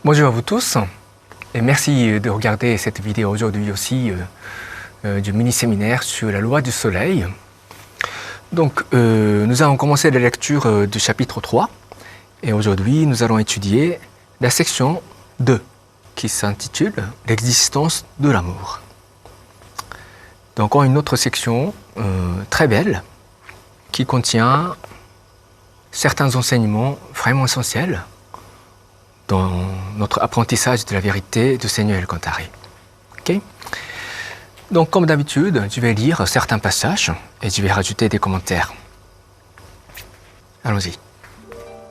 Bonjour à vous tous et merci de regarder cette vidéo aujourd'hui aussi du mini-séminaire sur la loi du soleil. Donc nous allons commencer la lecture du chapitre 3 et aujourd'hui nous allons étudier la section 2 qui s'intitule « L'existence de l'amour ». Donc encore une autre section très belle qui contient certains enseignements vraiment essentiels dans notre apprentissage de la vérité de Seigneur El-Kantari. Okay? Donc, comme d'habitude, je vais lire certains passages et je vais rajouter des commentaires. Allons-y.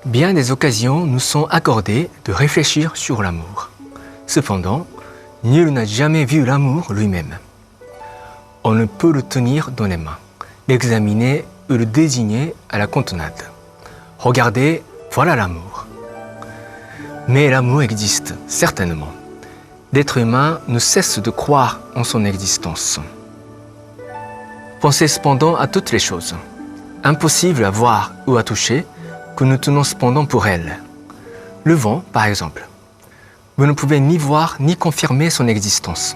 Bien des occasions nous sont accordées de réfléchir sur l'amour. Cependant, nul n'a jamais vu l'amour lui-même. On ne peut le tenir dans les mains, l'examiner ou le désigner à la cantonade. Regardez, voilà l'amour. Mais l'amour existe, certainement. L'être humain ne cesse de croire en son existence. Pensez cependant à toutes les choses, impossibles à voir ou à toucher, que nous tenons cependant pour elles. Le vent, par exemple. Vous ne pouvez ni voir ni confirmer son existence.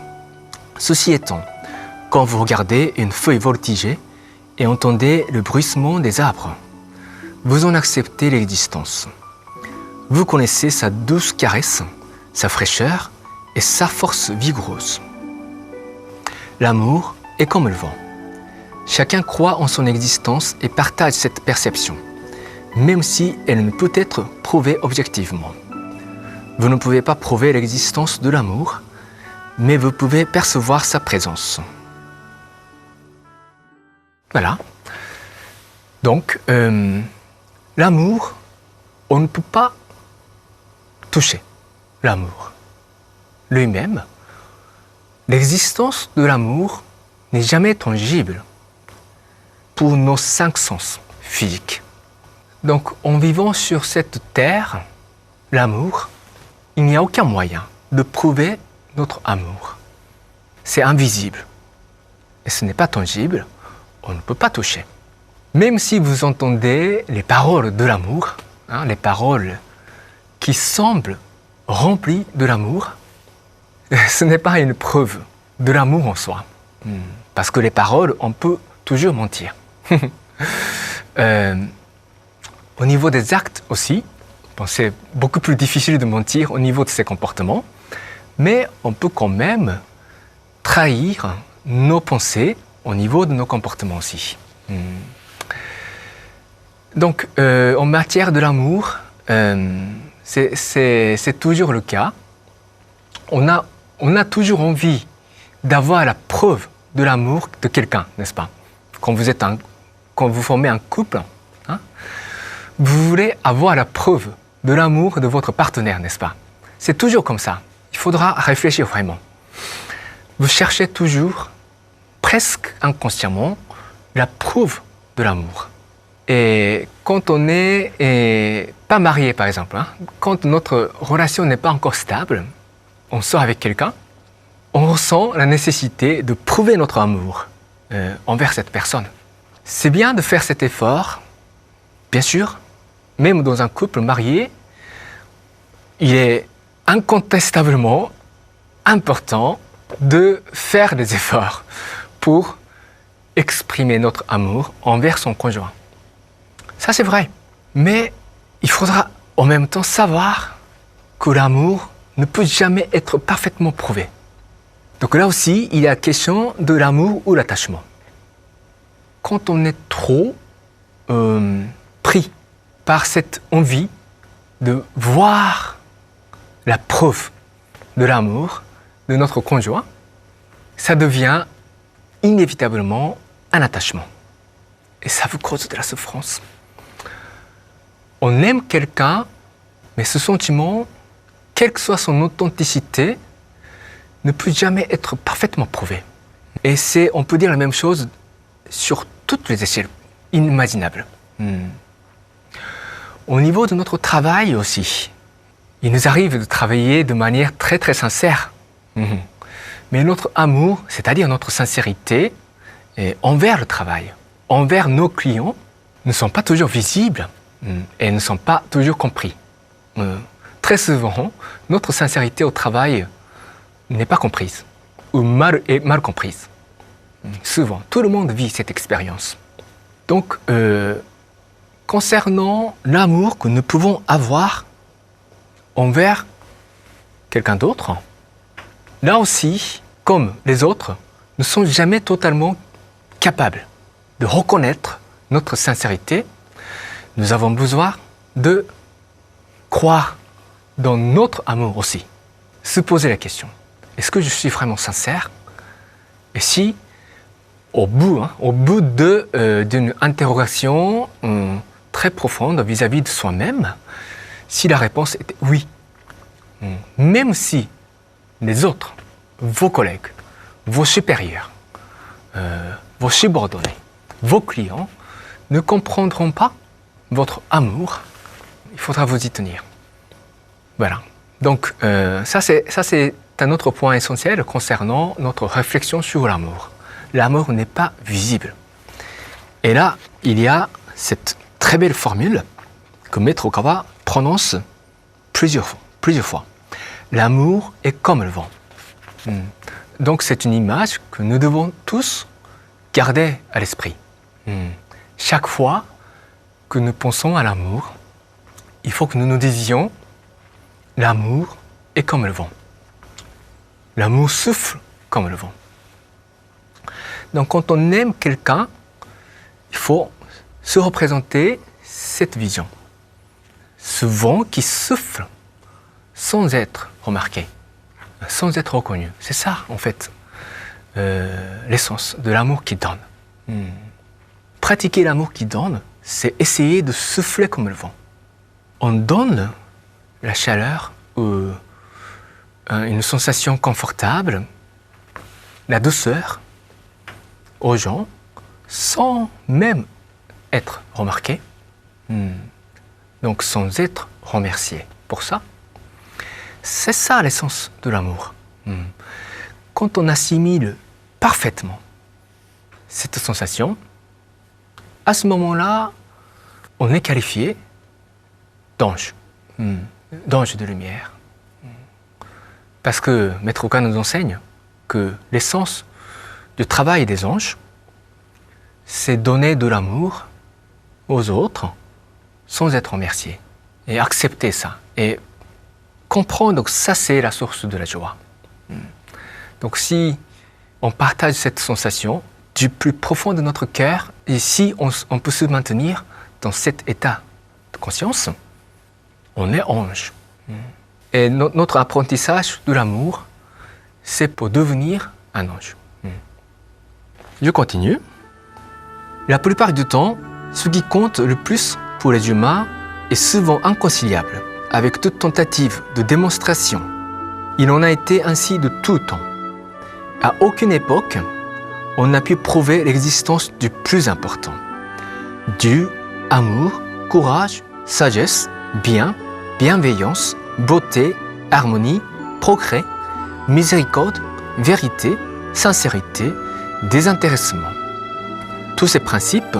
Ceci étant, quand vous regardez une feuille voltiger et entendez le bruissement des arbres, vous en acceptez l'existence. Vous connaissez sa douce caresse, sa fraîcheur et sa force vigoureuse. L'amour est comme le vent. Chacun croit en son existence et partage cette perception, même si elle ne peut être prouvée objectivement. Vous ne pouvez pas prouver l'existence de l'amour, mais vous pouvez percevoir sa présence. Voilà. Donc, l'amour, on ne peut pas toucher l'amour lui-même. L'existence de l'amour n'est jamais tangible pour nos 5 sens physiques. Donc, en vivant sur cette terre, l'amour, il n'y a aucun moyen de prouver notre amour. C'est invisible et ce n'est pas tangible, on ne peut pas toucher. Même si vous entendez les paroles de l'amour, les paroles qui semblent remplies de l'amour, ce n'est pas une preuve de l'amour en soi. Parce que les paroles, on peut toujours mentir. Au niveau des actes aussi, c'est beaucoup plus difficile de mentir au niveau de ses comportements, mais on peut quand même trahir nos pensées au niveau de nos comportements aussi. Donc, en matière de l'amour, c'est toujours le cas. On a toujours envie d'avoir la preuve de l'amour de quelqu'un, n'est-ce pas? Quand vous formez un couple, vous voulez avoir la preuve de l'amour de votre partenaire, n'est-ce pas? C'est toujours comme ça. Il faudra réfléchir vraiment. Vous cherchez toujours, presque inconsciemment, la preuve de l'amour. Et quand on n'est pas marié, par exemple, quand notre relation n'est pas encore stable, on sort avec quelqu'un, on ressent la nécessité de prouver notre amour envers cette personne. C'est bien de faire cet effort, bien sûr, même dans un couple marié, il est incontestablement important de faire des efforts pour exprimer notre amour envers son conjoint. Ça, c'est vrai. Mais il faudra en même temps savoir que l'amour ne peut jamais être parfaitement prouvé. Donc là aussi, il y a question de l'amour ou l'attachement. Quand on est trop pris par cette envie de voir la preuve de l'amour de notre conjoint, ça devient inévitablement un attachement. Et ça vous cause de la souffrance. On aime quelqu'un, mais ce sentiment, quelle que soit son authenticité, ne peut jamais être parfaitement prouvé. Et on peut dire la même chose sur toutes les échelles inimaginables. Au niveau de notre travail aussi, il nous arrive de travailler de manière très très sincère. Mais notre amour, c'est-à-dire notre sincérité envers le travail, envers nos clients, ne sont pas toujours visibles et ne sont pas toujours compris. très souvent, notre sincérité au travail n'est pas comprise ou est mal comprise. Souvent, tout le monde vit cette expérience. Donc, concernant l'amour que nous pouvons avoir envers quelqu'un d'autre, là aussi, comme les autres, ne sont jamais totalement capables de reconnaître notre sincérité. Nous avons besoin de croire dans notre amour aussi. Se poser la question, est-ce que je suis vraiment sincère? Et si, au bout d'une interrogation très profonde vis-à-vis de soi-même, si la réponse était oui, même si les autres, vos collègues, vos supérieurs, vos subordonnés, vos clients ne comprendront pas votre amour, il faudra vous y tenir. Voilà. Donc ça c'est un autre point essentiel concernant notre réflexion sur l'amour. L'amour n'est pas visible. Et là, il y a cette très belle formule que Maître Okawa prononce plusieurs fois. L'amour est comme le vent. Donc c'est une image que nous devons tous garder à l'esprit. Chaque fois que nous pensons à l'amour, il faut que nous nous disions l'amour est comme le vent. L'amour souffle comme le vent. Donc quand on aime quelqu'un, il faut se représenter cette vision. Ce vent qui souffle sans être remarqué, sans être reconnu. C'est ça, en fait, l'essence de l'amour qui donne. Pratiquer l'amour qui donne, c'est essayer de souffler comme le vent. On donne la chaleur ou une sensation confortable, la douceur aux gens sans même être remarqué, donc sans être remercié pour ça. C'est ça l'essence de l'amour. Quand on assimile parfaitement cette sensation, à ce moment-là, on est qualifié d'ange, d'ange de lumière. Parce que Maître Oka nous enseigne que l'essence du travail des anges, c'est donner de l'amour aux autres sans être remercié. Et accepter ça. Et comprendre que ça, c'est la source de la joie. Donc si on partage cette sensation du plus profond de notre cœur, et si on peut se maintenir dans cet état de conscience, on est ange. Et notre apprentissage de l'amour, c'est pour devenir un ange. Je continue. La plupart du temps, ce qui compte le plus pour les humains est souvent inconciliable avec toute tentative de démonstration. Il en a été ainsi de tout temps. À aucune époque, on n'a pu prouver l'existence du plus important. Dieu, amour, courage, sagesse, bien, bienveillance, beauté, harmonie, progrès, miséricorde, vérité, sincérité, désintéressement. Tous ces principes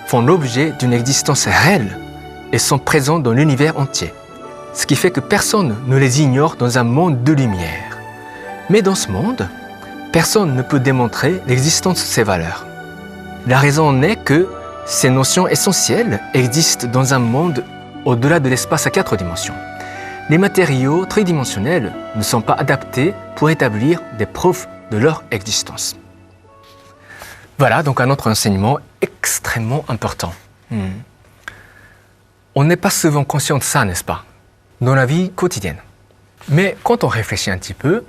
font l'objet d'une existence réelle et sont présents dans l'univers entier. Ce qui fait que personne ne les ignore dans un monde de lumière. Mais dans ce monde, personne ne peut démontrer l'existence de ces valeurs. La raison en est que ces notions essentielles existent dans un monde au-delà de l'espace à 4 dimensions. Les matériaux tridimensionnels ne sont pas adaptés pour établir des preuves de leur existence. Voilà donc un autre enseignement extrêmement important. On n'est pas souvent conscient de ça, n'est-ce pas, dans la vie quotidienne. Mais quand on réfléchit un petit peu,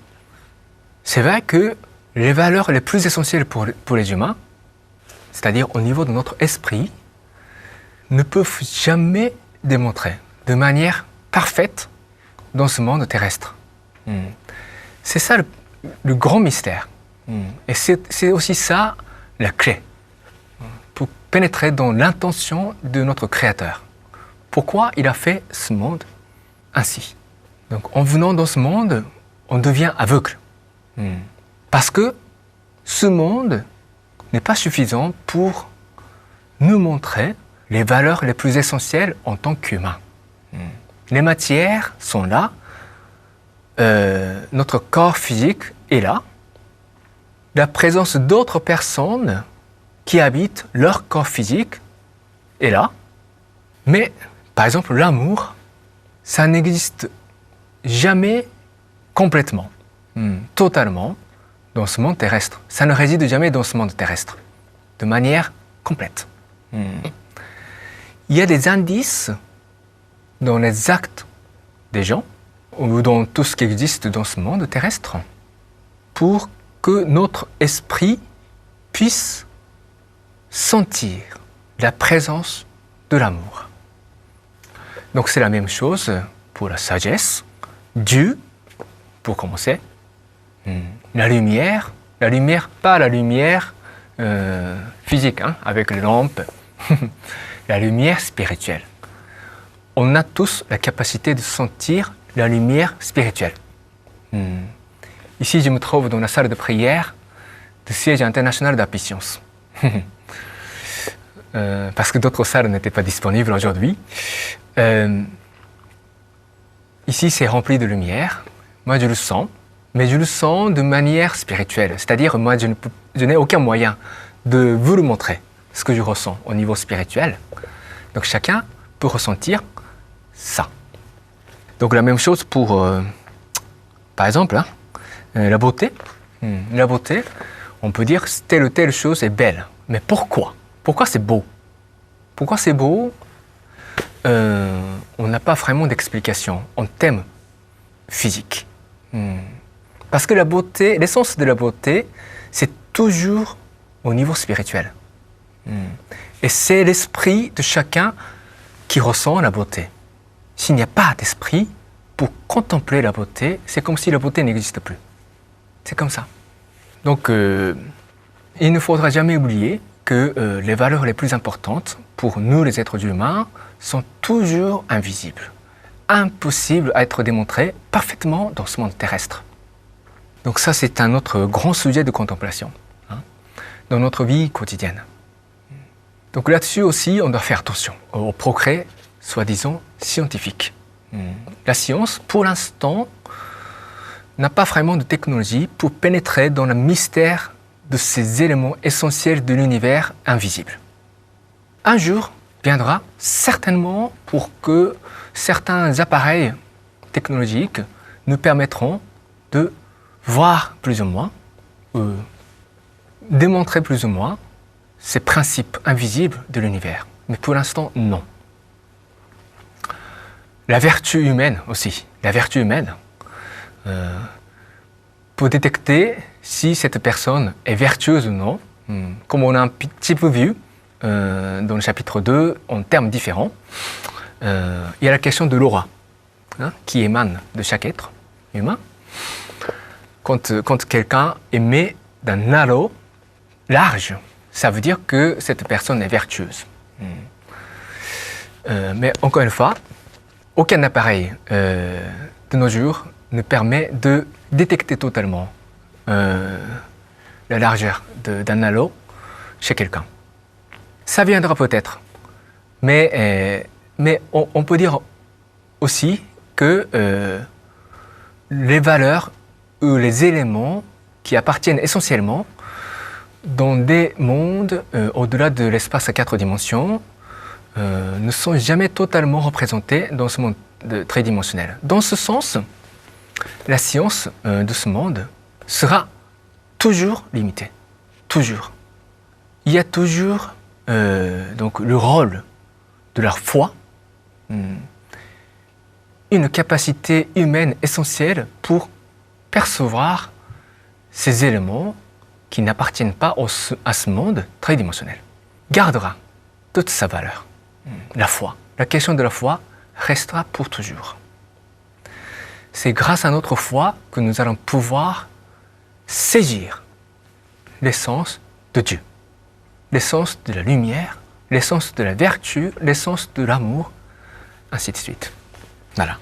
c'est vrai que les valeurs les plus essentielles pour les humains, c'est-à-dire au niveau de notre esprit, ne peuvent jamais démontrer de manière parfaite dans ce monde terrestre. C'est ça le grand mystère. Et c'est aussi ça la clé pour pénétrer dans l'intention de notre Créateur. Pourquoi il a fait ce monde ainsi? Donc en venant dans ce monde, on devient aveugle. Parce que ce monde n'est pas suffisant pour nous montrer les valeurs les plus essentielles en tant qu'humains. Les matières sont là, notre corps physique est là, la présence d'autres personnes qui habitent leur corps physique est là, mais par exemple l'amour, ça n'existe jamais complètement, totalement dans ce monde terrestre. Ça ne réside jamais dans ce monde terrestre, de manière complète. Il y a des indices dans les actes des gens ou dans tout ce qui existe dans ce monde terrestre pour que notre esprit puisse sentir la présence de l'amour. Donc c'est la même chose pour la sagesse, Dieu, pour commencer, la lumière, pas la lumière physique, avec les lampes, la lumière spirituelle. On a tous la capacité de sentir la lumière spirituelle. Ici, je me trouve dans la salle de prière du siège international d'Apicience. Parce que d'autres salles n'étaient pas disponibles aujourd'hui. Ici, c'est rempli de lumière. Moi, je le sens, mais je le sens de manière spirituelle. C'est-à-dire, moi, je n'ai aucun moyen de vous le montrer, ce que je ressens au niveau spirituel. Donc, chacun peut ressentir ça. Donc, la même chose pour, par exemple, la beauté. La beauté, on peut dire telle ou telle chose est belle. Mais pourquoi? Pourquoi c'est beau? Pourquoi c'est beau? On n'a pas vraiment d'explication en termes physiques. Parce que la beauté, l'essence de la beauté, c'est toujours au niveau spirituel. Et c'est l'esprit de chacun qui ressent la beauté. S'il n'y a pas d'esprit pour contempler la beauté, c'est comme si la beauté n'existe plus. C'est comme ça. Donc, il ne faudra jamais oublier que les valeurs les plus importantes pour nous, les êtres humains, sont toujours invisibles, impossibles à être démontrées parfaitement dans ce monde terrestre. Donc ça, c'est un autre grand sujet de contemplation dans notre vie quotidienne. Donc là-dessus aussi, on doit faire attention au progrès, soi-disant, scientifique. La science, pour l'instant, n'a pas vraiment de technologie pour pénétrer dans le mystère de ces éléments essentiels de l'univers invisible. Un jour viendra certainement pour que certains appareils technologiques nous permettront de voir plus ou moins, démontrer plus ou moins ces principes invisibles de l'univers. Mais pour l'instant, non. La vertu humaine aussi, la vertu humaine, pour détecter si cette personne est vertueuse ou non, comme on a un petit peu vu dans le chapitre 2, en termes différents, il y a la question de l'aura, qui émane de chaque être humain. Quand quelqu'un émet d'un halo large, ça veut dire que cette personne est vertueuse. Mais encore une fois, aucun appareil de nos jours ne permet de détecter totalement la largeur d'un halo chez quelqu'un. Ça viendra peut-être, mais on peut dire aussi que les valeurs ou les éléments qui appartiennent essentiellement dans des mondes au-delà de l'espace à 4 dimensions ne sont jamais totalement représentés dans ce monde tridimensionnel. Dans ce sens, la science de ce monde sera toujours limitée. Toujours. Il y a toujours donc le rôle de la foi, une capacité humaine essentielle pour percevoir ces éléments qui n'appartiennent pas à ce monde tridimensionnel. Gardera toute sa valeur. La foi. La question de la foi restera pour toujours. C'est grâce à notre foi que nous allons pouvoir saisir l'essence de Dieu, l'essence de la lumière, l'essence de la vertu, l'essence de l'amour, ainsi de suite. Voilà.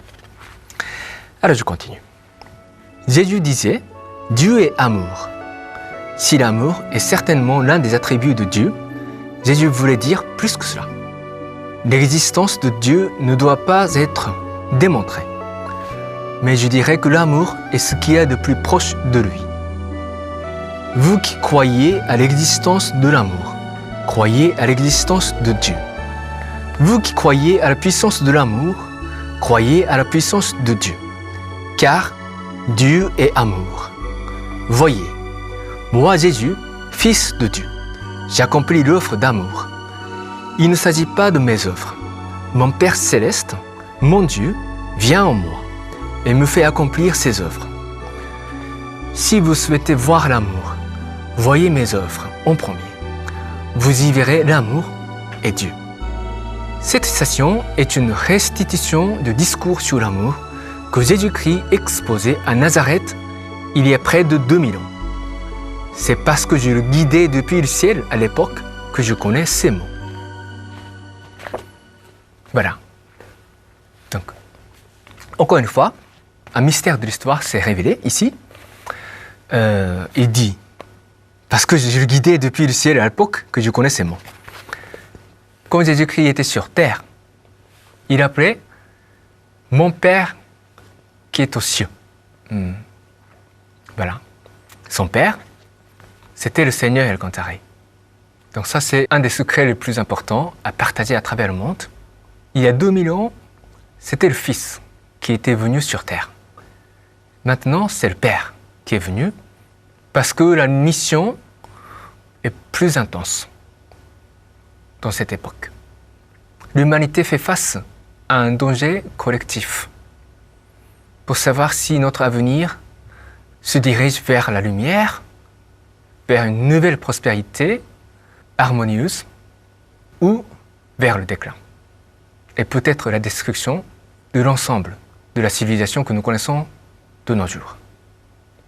Alors je continue. Jésus disait, Dieu est amour. Si l'amour est certainement l'un des attributs de Dieu, Jésus voulait dire plus que cela. L'existence de Dieu ne doit pas être démontrer. Mais je dirais que l'amour est ce qu'il y a de plus proche de lui. Vous qui croyez à l'existence de l'amour, croyez à l'existence de Dieu. Vous qui croyez à la puissance de l'amour, croyez à la puissance de Dieu. Car Dieu est amour. Voyez, moi Jésus, Fils de Dieu, j'accomplis l'œuvre d'amour. Il ne s'agit pas de mes œuvres. Mon Père céleste, mon Dieu, vient en moi et me fait accomplir ses œuvres. Si vous souhaitez voir l'amour, voyez mes œuvres en premier. Vous y verrez l'amour et Dieu. Cette citation est une restitution du discours sur l'amour que Jésus-Christ exposait à Nazareth il y a près de 2000 ans. C'est parce que je le guidais depuis le ciel à l'époque que je connais ces mots. Voilà. Donc, encore une fois, un mystère de l'histoire s'est révélé ici. Il dit, parce que je le guidais depuis le ciel à l'époque que je connais ces mots. Quand Jésus-Christ était sur terre, il appelait mon Père qui est aux cieux. Voilà. Son Père, c'était le Seigneur El-Kantari. Donc ça, c'est un des secrets les plus importants à partager à travers le monde. Il y a 2000 ans, c'était le Fils qui était venu sur terre. Maintenant, c'est le Père qui est venu parce que la mission est plus intense dans cette époque. L'humanité fait face à un danger collectif pour savoir si notre avenir se dirige vers la lumière, vers une nouvelle prospérité harmonieuse ou vers le déclin. Et peut-être la destruction de l'ensemble de la civilisation que nous connaissons de nos jours.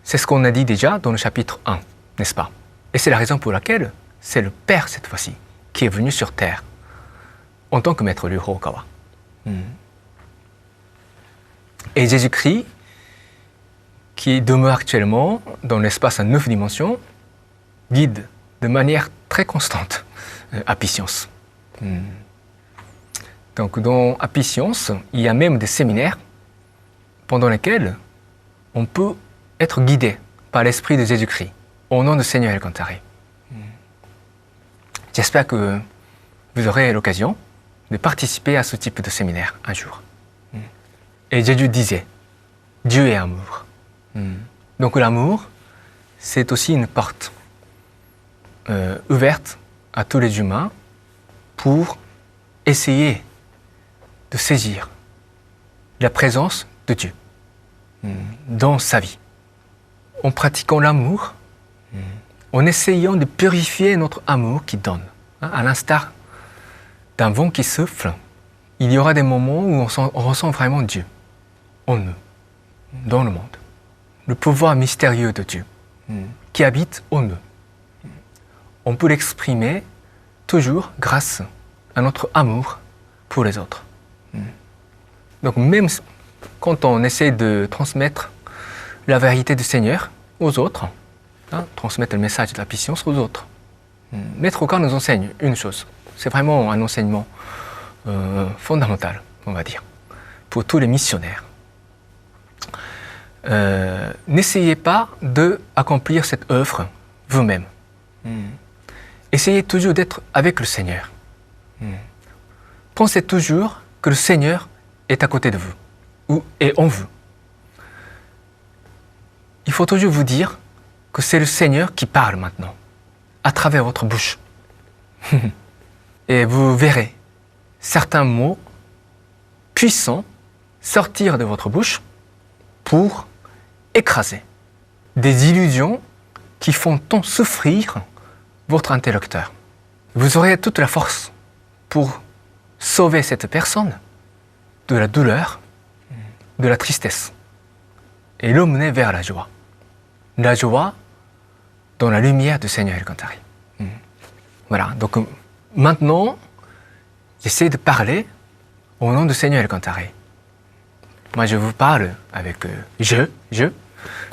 C'est ce qu'on a dit déjà dans le chapitre 1, n'est-ce pas? Et c'est la raison pour laquelle c'est le Père, cette fois-ci, qui est venu sur Terre en tant que maître Ryūhō Kawa. Et Jésus-Christ, qui demeure actuellement dans l'espace à 9 dimensions, guide de manière très constante Happy Science. Donc dans Happy Science, il y a même des séminaires pendant lesquels on peut être guidé par l'Esprit de Jésus-Christ au nom du Seigneur El-Kantari. J'espère que vous aurez l'occasion de participer à ce type de séminaire un jour. Et Jésus disait, Dieu est amour. Donc l'amour, c'est aussi une porte ouverte à tous les humains pour essayer de saisir la présence de Dieu dans sa vie. En pratiquant l'amour, en essayant de purifier notre amour qui donne. À l'instar d'un vent qui souffle, il y aura des moments où on ressent vraiment Dieu en nous, dans le monde. Le pouvoir mystérieux de Dieu qui habite en nous. On peut l'exprimer toujours grâce à notre amour pour les autres. Donc même quand on essaie de transmettre la vérité du Seigneur aux autres, transmettre le message de la puissance aux autres, Maître Oka nous enseigne une chose. C'est vraiment un enseignement fondamental, on va dire, pour tous les missionnaires. N'essayez pas d'accomplir cette œuvre vous-même. Essayez toujours d'être avec le Seigneur. Pensez toujours que le Seigneur est à côté de vous ou est en vous. Il faut toujours vous dire que c'est le Seigneur qui parle maintenant, à travers votre bouche. Et vous verrez certains mots puissants sortir de votre bouche pour écraser des illusions qui font tant souffrir votre interlocuteur. Vous aurez toute la force pour sauver cette personne de la douleur, de la tristesse et l'emmener vers la joie. La joie dans la lumière du Seigneur El-Kantari. Voilà, donc maintenant, j'essaie de parler au nom du Seigneur El-Kantari. Moi, je vous parle avec je,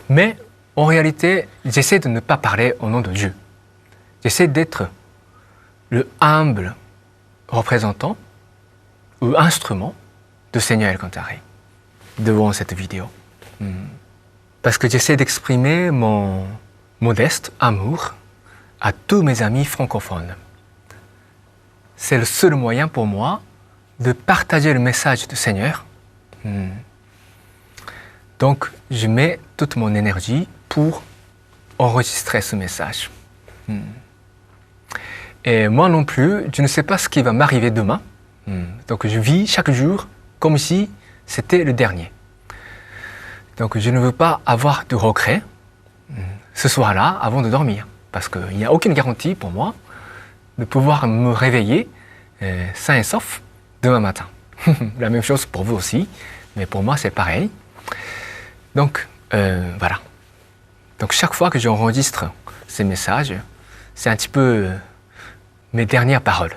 mais en réalité, j'essaie de ne pas parler au nom de Dieu. J'essaie d'être le humble représentant ou instrument du Seigneur El-Kantari. devant cette vidéo. Parce que j'essaie d'exprimer mon modeste amour à tous mes amis francophones. C'est le seul moyen pour moi de partager le message du Seigneur. Donc, je mets toute mon énergie pour enregistrer ce message. Et moi non plus, je ne sais pas ce qui va m'arriver demain. Donc, je vis chaque jour comme si c'était le dernier. Donc, je ne veux pas avoir de regrets ce soir-là avant de dormir. Parce qu'il n'y a aucune garantie pour moi de pouvoir me réveiller sain et sauf demain matin. La même chose pour vous aussi, mais pour moi c'est pareil. Donc voilà. Donc chaque fois que j'enregistre ces messages, c'est un petit peu mes dernières paroles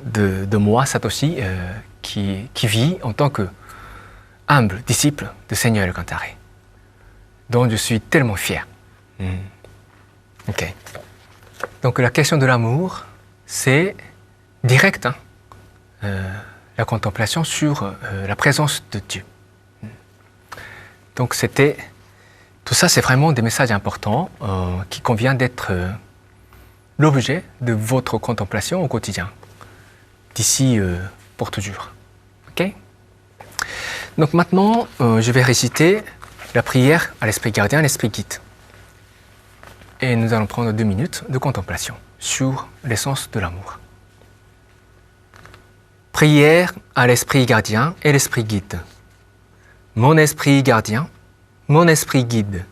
de moi, Satoshi, qui vit en tant que humble disciple de Seigneur El Kantaré, dont je suis tellement fier. Ok. Donc la question de l'amour, c'est direct, la contemplation sur la présence de Dieu. Donc tout ça, c'est vraiment des messages importants qui convient d'être l'objet de votre contemplation au quotidien, d'ici pour toujours. Ok? Donc maintenant, je vais réciter la prière à l'Esprit Gardien, à l'Esprit Guide. Et nous allons prendre 2 minutes de contemplation sur l'essence de l'amour. Prière à l'Esprit Gardien et l'Esprit Guide. Mon Esprit Gardien, mon Esprit Guide,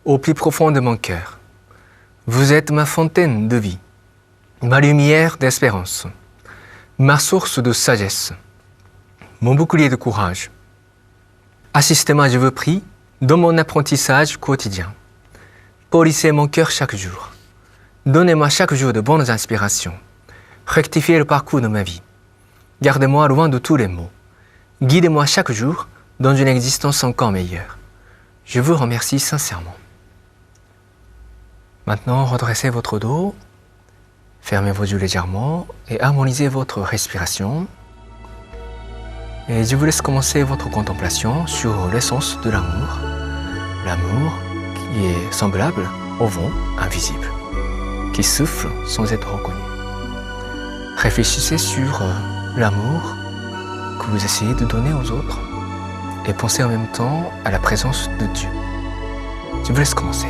au plus profond de mon cœur, vous êtes ma fontaine de vie, ma lumière d'espérance, ma source de sagesse, mon bouclier de courage. Assistez-moi, je vous prie, dans mon apprentissage quotidien. Polissez mon cœur chaque jour. Donnez-moi chaque jour de bonnes inspirations. Rectifiez le parcours de ma vie. Gardez-moi loin de tous les maux. Guidez-moi chaque jour dans une existence encore meilleure. Je vous remercie sincèrement. Maintenant, redressez votre dos, fermez vos yeux légèrement et harmonisez votre respiration. Et je vous laisse commencer votre contemplation sur l'essence de l'amour. L'amour qui est semblable au vent invisible, qui souffle sans être reconnu. Réfléchissez sur l'amour que vous essayez de donner aux autres et pensez en même temps à la présence de Dieu. Je vous laisse commencer.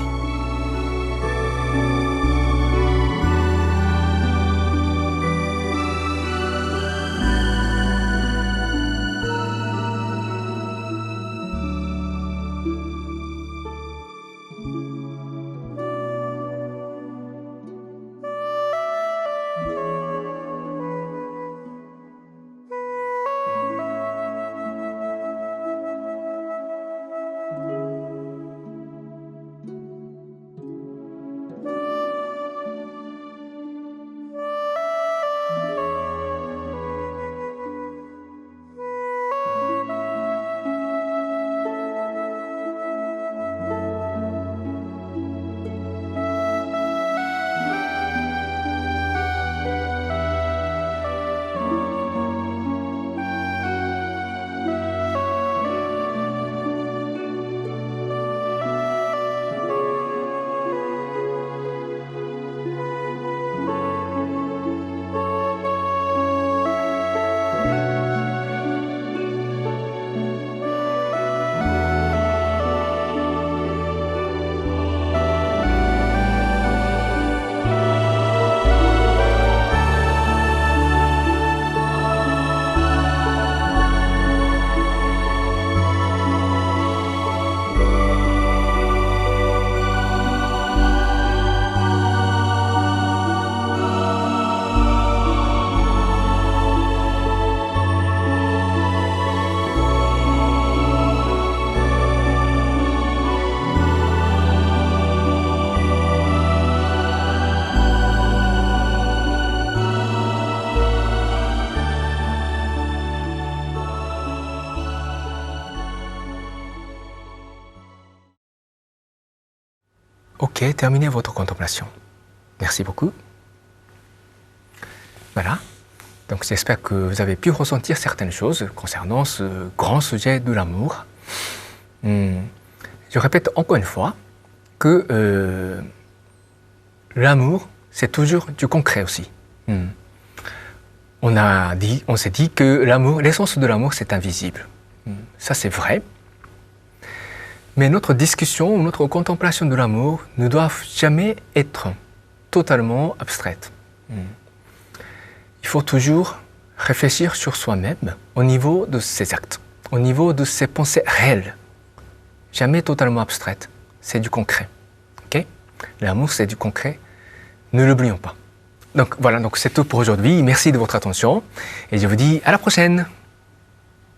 Ok, terminez votre contemplation. Merci beaucoup. Voilà. Donc j'espère que vous avez pu ressentir certaines choses concernant ce grand sujet de l'amour. Je répète encore une fois que l'amour, c'est toujours du concret aussi. On s'est dit que l'amour, l'essence de l'amour, c'est invisible. Ça, c'est vrai. Mais notre discussion, notre contemplation de l'amour ne doit jamais être totalement abstraite. Il faut toujours réfléchir sur soi-même au niveau de ses actes, au niveau de ses pensées réelles. Jamais totalement abstraite. C'est du concret. Okay? L'amour, c'est du concret. Ne l'oublions pas. Donc voilà, donc c'est tout pour aujourd'hui. Merci de votre attention et je vous dis à la prochaine.